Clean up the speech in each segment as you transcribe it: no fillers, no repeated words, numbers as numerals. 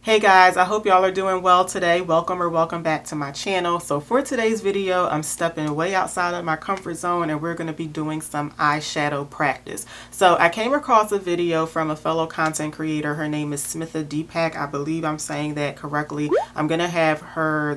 Hey guys, I hope y'all are doing well today. Welcome back to my channel. So for today's video, I'm stepping way outside of my comfort zone and we're going to be doing some eyeshadow practice. So I came across a video from a fellow content creator. Her name is SmithaDeepak. I believe I'm saying that correctly. I'm going to have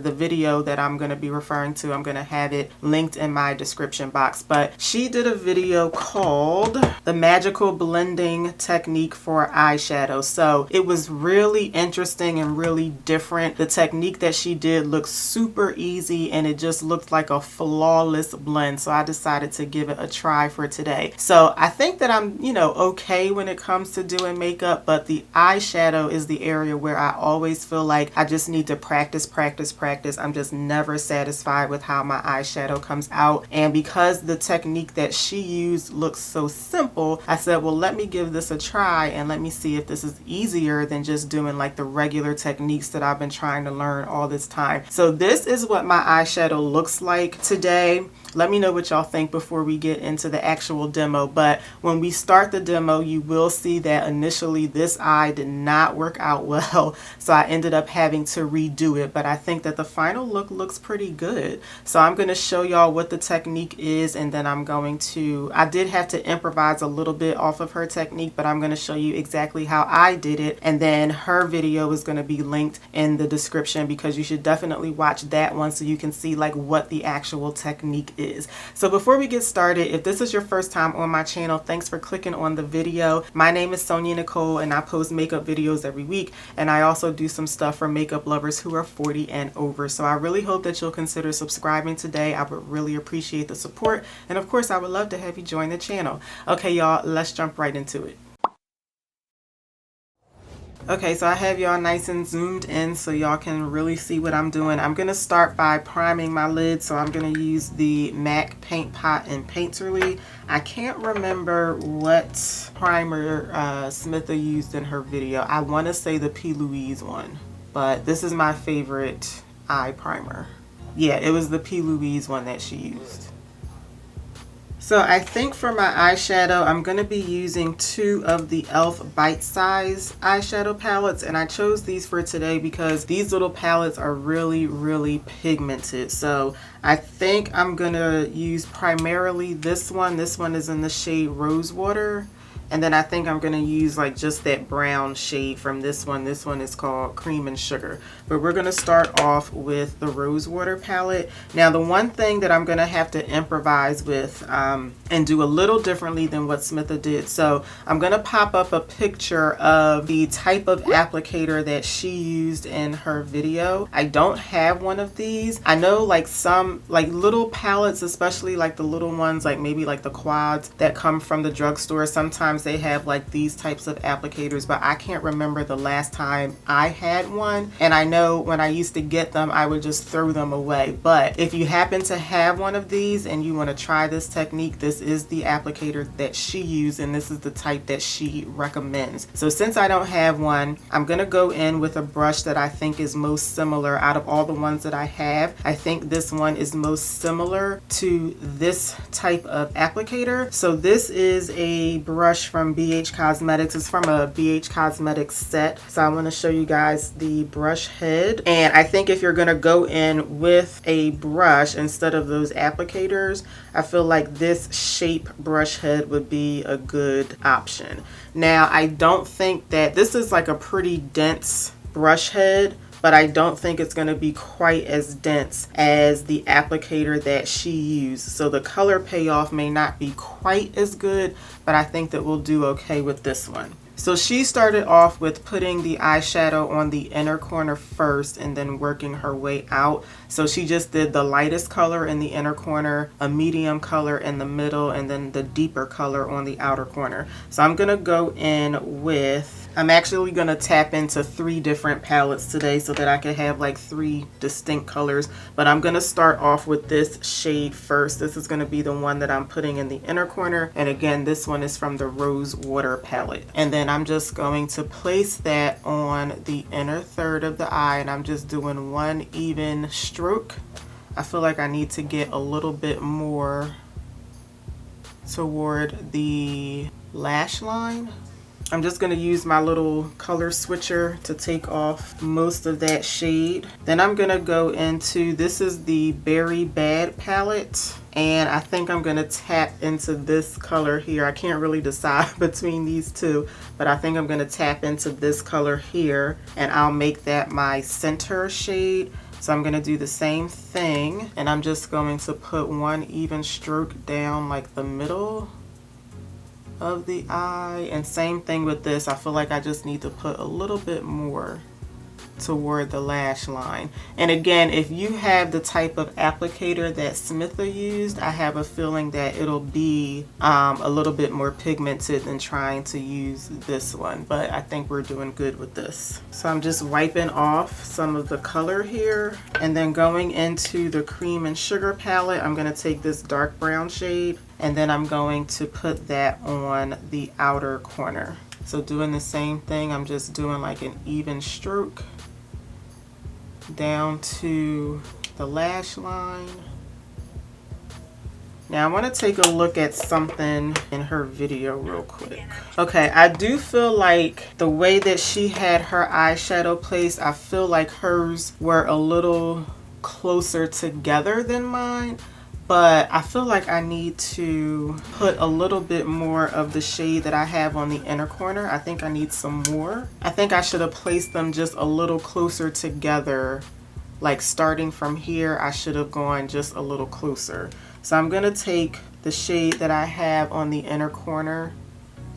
the video that I'm going to be referring to, I'm going to have it linked in my description box. But she did a video called The Magical Blending Technique for Eyeshadow. So it was really interesting and really different. The technique that she did looks super easy and it just looked like a flawless blend. So I decided to give it a try for today. So I think that I'm, okay when it comes to doing makeup, but the eyeshadow is the area where I always feel like I just need to practice. I'm just never satisfied with how my eyeshadow comes out. And because the technique that she used looks so simple, I said, well, let me give this a try and let me see if this is easier than just doing like the regular techniques that I've been trying to learn all this time. So this is what my eyeshadow looks like today. Let me know what y'all think before we get into the actual demo. But when we start the demo, you will see that initially this eye did not work out well. So I ended up having to redo it. But I think that the final look looks pretty good. So I'm going to show y'all what the technique is. And then I did have to improvise a little bit off of her technique, but I'm going to show you exactly how I did it. And then her video is going to be linked in the description because you should definitely watch that one so you can see like what the actual technique is. So before we get started, if this is your first time on my channel, thanks for clicking on the video. My name is SonyaNicole and I post makeup videos every week, and I also do some stuff for makeup lovers who are 40 and over. So I really hope that you'll consider subscribing today. I would really appreciate the support, and of course I would love to have you join the channel. Okay y'all, let's jump right into it. Okay, so I have y'all nice and zoomed in so y'all can really see what I'm doing. I'm going to start by priming my lid. So I'm going to use the MAC Paint Pot and Painterly. I can't remember what primer Smitha used in her video. I want to say the P. Louise one, but this is my favorite eye primer. Yeah, it was the P. Louise one that she used. So I think for my eyeshadow, I'm going to be using two of the e.l.f. Bite Size eyeshadow palettes. And I chose these for today because these little palettes are really pigmented. So I think I'm going to use primarily this one. This one is in the shade Rosewater. And then I think I'm going to use like just that brown shade from this one. This one is called Cream and Sugar. But we're going to start off with the Rosewater palette. Now the one thing that I'm going to have to improvise with and do a little differently than what Smitha did. So I'm going to pop up a picture of the type of applicator that she used in her video. I don't have one of these. I know like some like little palettes, especially like the little ones, like maybe like the quads that come from the drugstore. Sometimes they have like these types of applicators, but I can't remember the last time I had one. And I know when I used to get them, I would just throw them away. But if you happen to have one of these and you want to try this technique, this is the applicator that she used and this is the type that she recommends. So since I don't have one, I'm going to go in with a brush that I think is most similar out of all the ones that I have. I think this one is most similar to this type of applicator. So this is a brush from BH Cosmetics. It's from a BH Cosmetics set. So I want to show you guys the brush head. And I think if you're going to go in with a brush instead of those applicators, I feel like this shape brush head would be a good option. Now, I don't think that this is like a pretty dense brush head, but I don't think it's going to be quite as dense as the applicator that she used. So the color payoff may not be quite as good, but I think that we'll do okay with this one. So she started off with putting the eyeshadow on the inner corner first and then working her way out. So she just did the lightest color in the inner corner, a medium color in the middle, and then the deeper color on the outer corner. So I'm going to go in with, I'm actually going to tap into 3 different palettes today so that I can have like 3 distinct colors. But I'm going to start off with this shade first. This is going to be the one that I'm putting in the inner corner. And again, this one is from the Rosewater palette. And then I'm just going to place that on the inner third of the eye, and I'm just doing one even stroke. I feel like I need to get a little bit more toward the lash line. I'm just going to use my little color switcher to take off most of that shade. Then I'm going to go into, this is the Berry Bad palette, and I think I'm going to tap into this color here. I can't really decide between these two, but I think I'm going to tap into this color here, and I'll make that my center shade. So I'm going to do the same thing, and I'm just going to put one even stroke down like the middle of the eye, and same thing with this. I feel like I just need to put a little bit more toward the lash line. And again, if you have the type of applicator that Smitha used, I have a feeling that it'll be a little bit more pigmented than trying to use this one, but I think we're doing good with this. So I'm just wiping off some of the color here, and then going into the Cream and Sugar palette, I'm going to take this dark brown shade, and then I'm going to put that on the outer corner. So doing the same thing, I'm just doing like an even stroke down to the lash line. Now I want to take a look at something in her video real quick. Okay, I do feel like the way that she had her eyeshadow placed, I feel like hers were a little closer together than mine. But I feel like I need to put a little bit more of the shade that I have on the inner corner. I think I need some more. I think I should have placed them just a little closer together. Like starting from here, I should have gone just a little closer. So I'm going to take the shade that I have on the inner corner,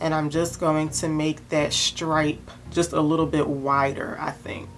and I'm just going to make that stripe just a little bit wider, I think.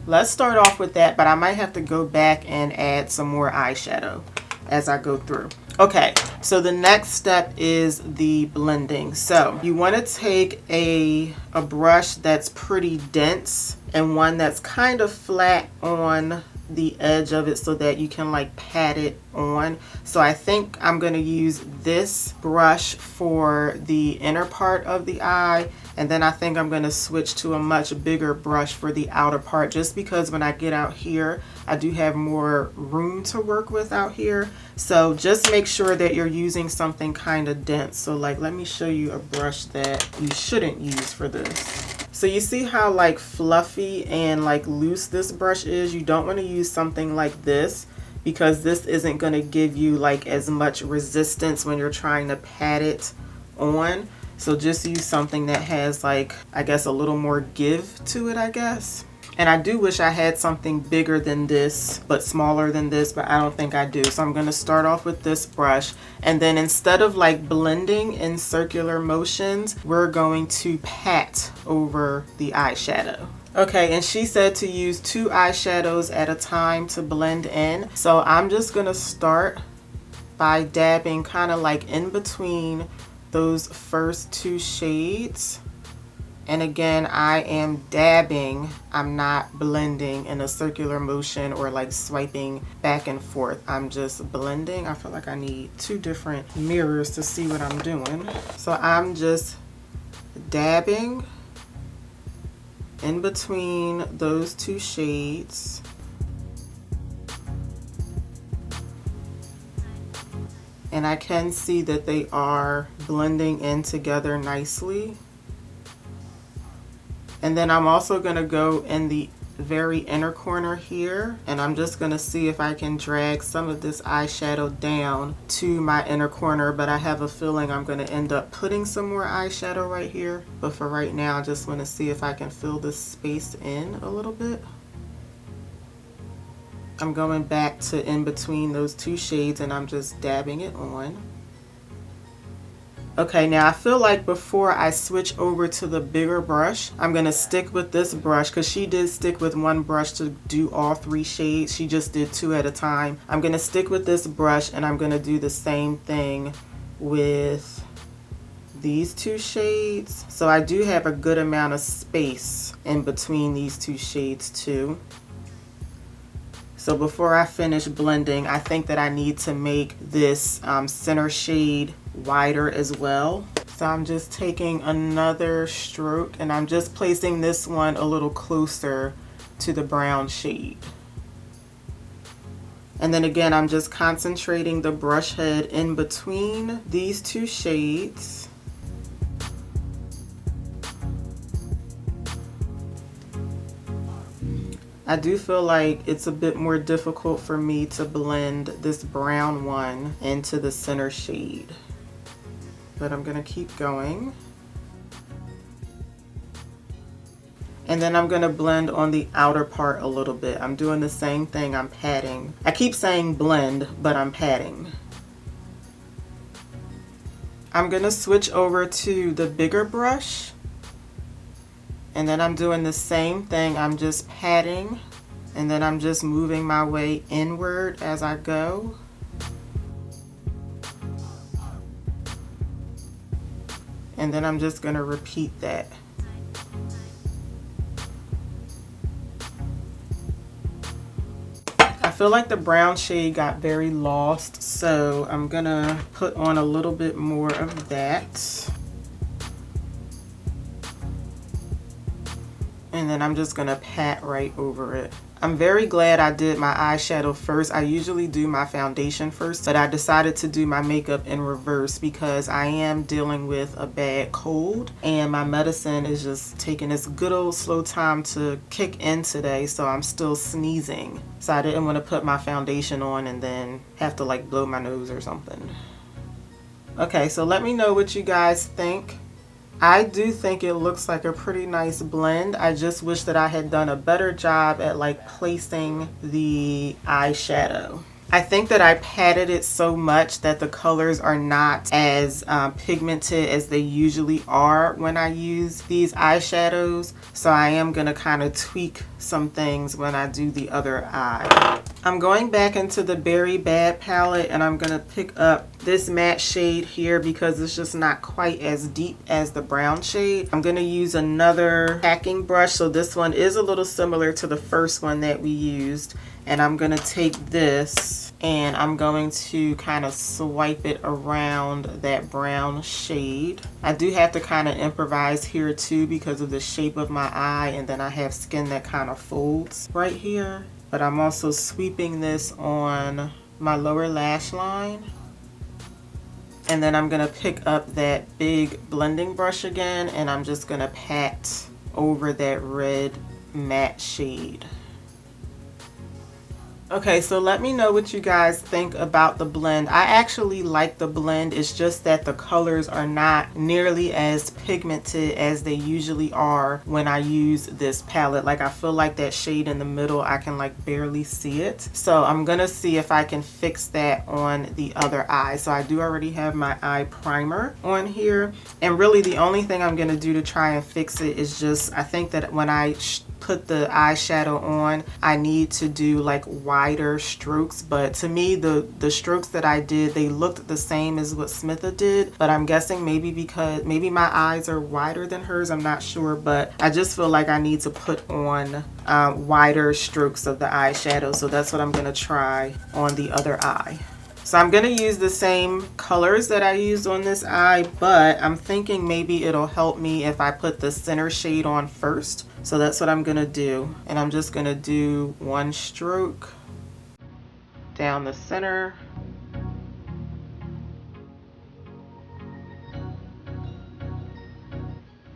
Let's start off with that, but I might have to go back and add some more eyeshadow as I go through. Okay, so the next step is the blending. So you want to take a brush that's pretty dense and one that's kind of flat on the edge of it so that you can like pat it on. So I think I'm going to use this brush for the inner part of the eye, and then I think I'm going to switch to a much bigger brush for the outer part, just because when I get out here I do have more room to work with out here. So just make sure that you're using something kind of dense. So like, let me show you a brush that you shouldn't use for this. So you see how like fluffy and like loose this brush is? You don't want to use something like this, because this isn't going to give you like as much resistance when you're trying to pat it on. So just use something that has like, I guess, a little more give to it, I guess. And I do wish I had something bigger than this, but smaller than this, but I don't think I do. So I'm going to start off with this brush. And then instead of like blending in circular motions, we're going to pat over the eyeshadow. Okay, and she said to use 2 eyeshadows at a time to blend in. So I'm just going to start by dabbing kind of like in between those first 2 shades. And again, I am dabbing, I'm not blending in a circular motion or like swiping back and forth. I'm just blending. I feel like I need 2 different mirrors to see what I'm doing. So I'm just dabbing in between those 2 shades. And I can see that they are blending in together nicely. And then I'm also going to go in the very inner corner here, and I'm just going to see if I can drag some of this eyeshadow down to my inner corner, but I have a feeling I'm going to end up putting some more eyeshadow right here. But for right now, I just want to see if I can fill this space in a little bit. I'm going back to in between those 2 shades, and I'm just dabbing it on. Okay, now I feel like before I switch over to the bigger brush, I'm going to stick with this brush, because she did stick with one brush to do all 3 shades. She just did 2 at a time. I'm going to stick with this brush, and I'm going to do the same thing with these 2 shades. So I do have a good amount of space in between these 2 shades too. So before I finish blending, I think that I need to make this center shade wider as well. So I'm just taking another stroke, and I'm just placing this one a little closer to the brown shade. And then again, I'm just concentrating the brush head in between these 2 shades. I do feel like it's a bit more difficult for me to blend this brown one into the center shade. But I'm gonna keep going. And then I'm gonna blend on the outer part a little bit. I'm doing the same thing, I'm patting. I keep saying blend, but I'm patting. I'm gonna switch over to the bigger brush. And then I'm doing the same thing, I'm just patting. And then I'm just moving my way inward as I go. And then I'm just gonna repeat that. I feel like the brown shade got very lost, so I'm gonna put on a little bit more of that. And then I'm just gonna pat right over it. I'm very glad I did my eyeshadow first. I usually do my foundation first, but I decided to do my makeup in reverse because I am dealing with a bad cold and my medicine is just taking its good old slow time to kick in today, so I'm still sneezing. So I didn't want to put my foundation on and then have to like blow my nose or something. Okay, so let me know what you guys think. I do think it looks like a pretty nice blend. I just wish that I had done a better job at like placing the eyeshadow. I think that I patted it so much that the colors are not as pigmented as they usually are when I use these eyeshadows. So I am going to kind of tweak some things when I do the other eye. I'm going back into the Berry Bad palette and I'm going to pick up this matte shade here because it's just not quite as deep as the brown shade. I'm going to use another packing brush. So this one is a little similar to the first one that we used. And I'm going to take this and I'm going to kind of swipe it around that brown shade. I do have to kind of improvise here too because of the shape of my eye, and then I have skin that kind of folds right here. But I'm also sweeping this on my lower lash line. And then I'm going to pick up that big blending brush again and I'm just going to pat over that red matte shade. Okay, so let me know what you guys think about the blend. I actually like the blend. It's just that the colors are not nearly as pigmented as they usually are when I use this palette. Like I feel like that shade in the middle, I can like barely see it. So I'm gonna see if I can fix that on the other eye. So I do already have my eye primer on here. And really the only thing I'm gonna do to try and fix it is just, I think that when I put the eyeshadow on, I need to do like wider strokes, but to me the strokes that I did, they looked the same as what Smitha did, but I'm guessing maybe because maybe my eyes are wider than hers, I'm not sure, but I just feel like I need to put on wider strokes of the eyeshadow, so that's what I'm gonna try on the other eye. So I'm going to use the same colors that I used on this eye, but I'm thinking maybe it'll help me if I put the center shade on first. So that's what I'm going to do. And I'm just going to do one stroke down the center.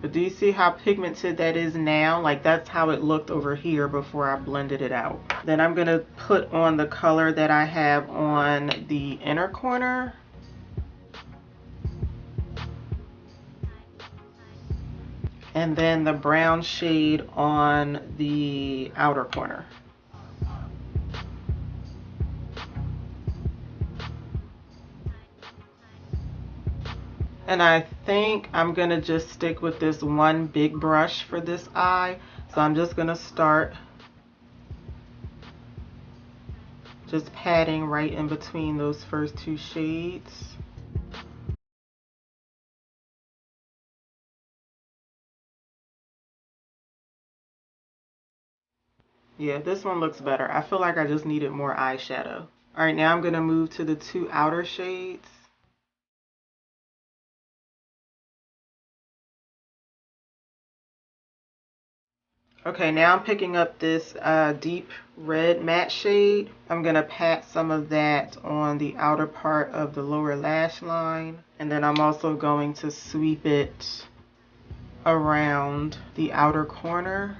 But do you see how pigmented that is now? Like that's how it looked over here before I blended it out. Then I'm going to put on the color that I have on the inner corner. And then the brown shade on the outer corner. And I think I'm going to just stick with this one big brush for this eye. So I'm just going to start just patting right in between those first two shades. Yeah, this one looks better. I feel like I just needed more eyeshadow. All right, now I'm going to move to the two outer shades. Okay, now I'm picking up this deep red matte shade. I'm going to pat some of that on the outer part of the lower lash line. And then I'm also going to sweep it around the outer corner.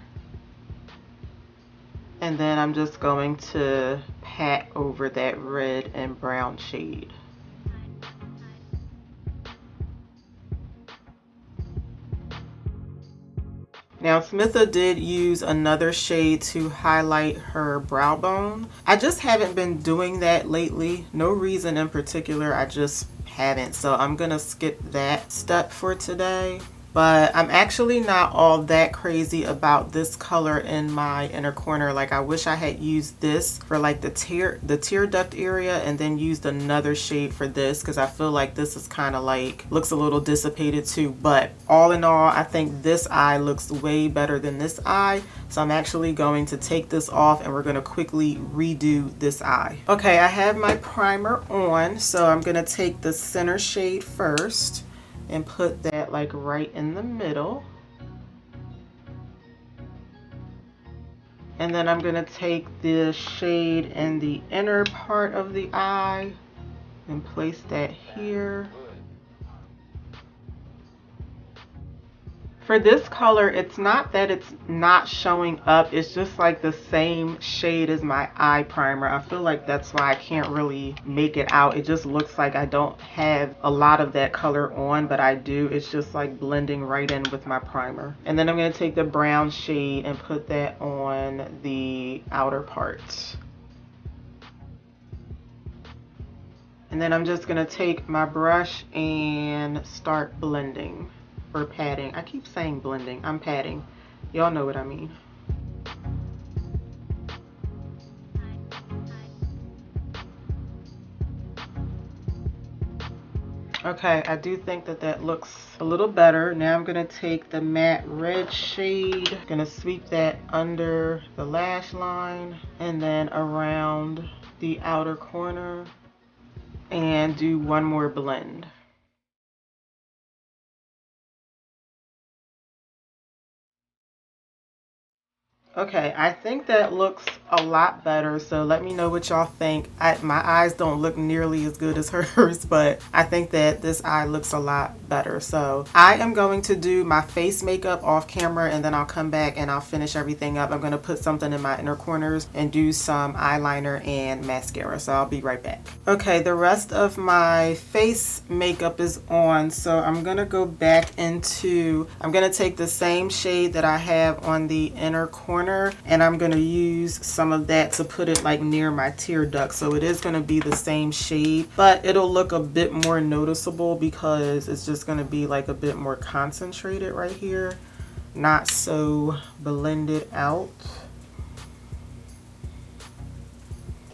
And then I'm just going to pat over that red and brown shade. Now, Smitha did use another shade to highlight her brow bone. I just haven't been doing that lately. No reason in particular, I just haven't. So I'm gonna skip that step for today. But I'm actually not all that crazy about this color in my inner corner. Like, I wish I had used this for like the tear duct area and then used another shade for this, because I feel like this is kind of like, looks a little dissipated too. But all in all, I think this eye looks way better than this eye. So I'm actually going to take this off and we're going to quickly redo this eye. Okay, I have my primer on. So I'm going to take the center shade first and put that like right in the middle. And then I'm going to take the shade in the inner part of the eye and place that here. For this color, it's not that it's not showing up, it's just like the same shade as my eye primer. I feel like that's why I can't really make it out. It just looks like I don't have a lot of that color on, but I do. It's just like blending right in with my primer. And then I'm going to take the brown shade and put that on the outer part. And then I'm just going to take my brush and start blending. Or patting. I keep saying blending. I'm patting. Y'all know what I mean. Okay, I do think that that looks a little better. Now I'm going to take the matte red shade. Going to sweep that under the lash line and then around the outer corner and do one more blend. Okay, I think that looks a lot better, so let me know what y'all think. My eyes don't look nearly as good as hers, but I think that this eye looks a lot better. So I am going to do my face makeup off camera, and then I'll come back and I'll finish everything up. I'm going to put something in my inner corners and do some eyeliner and mascara, so I'll be right back. Okay, the rest of my face makeup is on, so I'm going to go back into, I'm going to take the same shade that I have on the inner corner, and I'm going to use some of that to put it like near my tear duct. So it is going to be the same shade, but it'll look a bit more noticeable because it's just going to be like a bit more concentrated right here, not so blended out.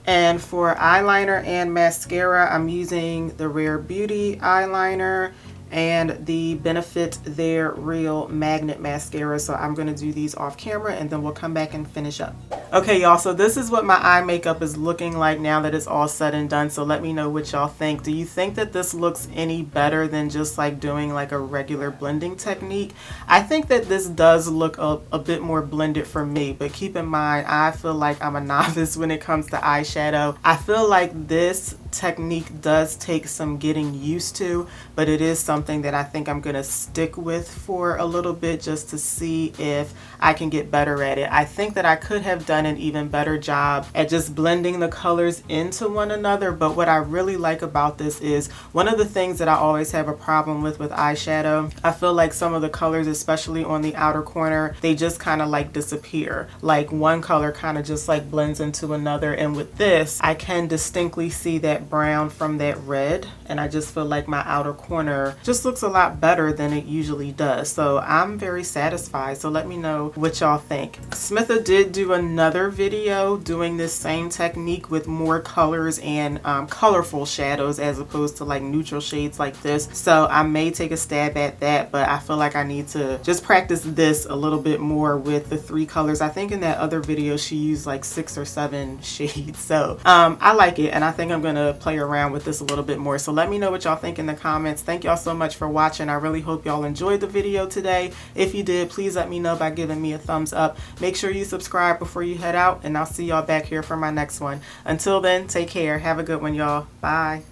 And for eyeliner and mascara, I'm using the Rare Beauty eyeliner and the Benefit Their Real Magnet Mascara. So I'm going to do these off camera and then we'll come back and finish up. Okay, y'all, so this is what my eye makeup is looking like now that it's all said and done. So let me know what y'all think. Do you think that this looks any better than just like doing like a regular blending technique? I think that this does look a bit more blended for me, but keep in mind, I feel like I'm a novice when it comes to eyeshadow. I feel like this technique does take some getting used to, but it is something that I think I'm gonna stick with for a little bit just to see if I can get better at it. I think that I could have done an even better job at just blending the colors into one another, but what I really like about this is one of the things that I always have a problem with eyeshadow, I feel like some of the colors, especially on the outer corner, they just kind of like disappear. Like one color kind of just like blends into another, and with this I can distinctly see that brown from that red, and I just feel like my outer corner just looks a lot better than it usually does. So I'm very satisfied. So let me know what y'all think. Smitha did do another video doing this same technique with more colors and colorful shadows as opposed to like neutral shades like this. So I may take a stab at that, but I feel like I need to just practice this a little bit more with the 3 colors. I think in that other video she used like 6 or 7 shades. So I like it, and I think I'm gonna play around with this a little bit more. So let me know what y'all think in the comments. Thank y'all so much for watching. I really hope y'all enjoyed the video today. If you did, please let me know by giving me a thumbs up. Make sure you subscribe before you head out, and I'll see y'all back here for my next one. Until then, take care. Have a good one, y'all. Bye.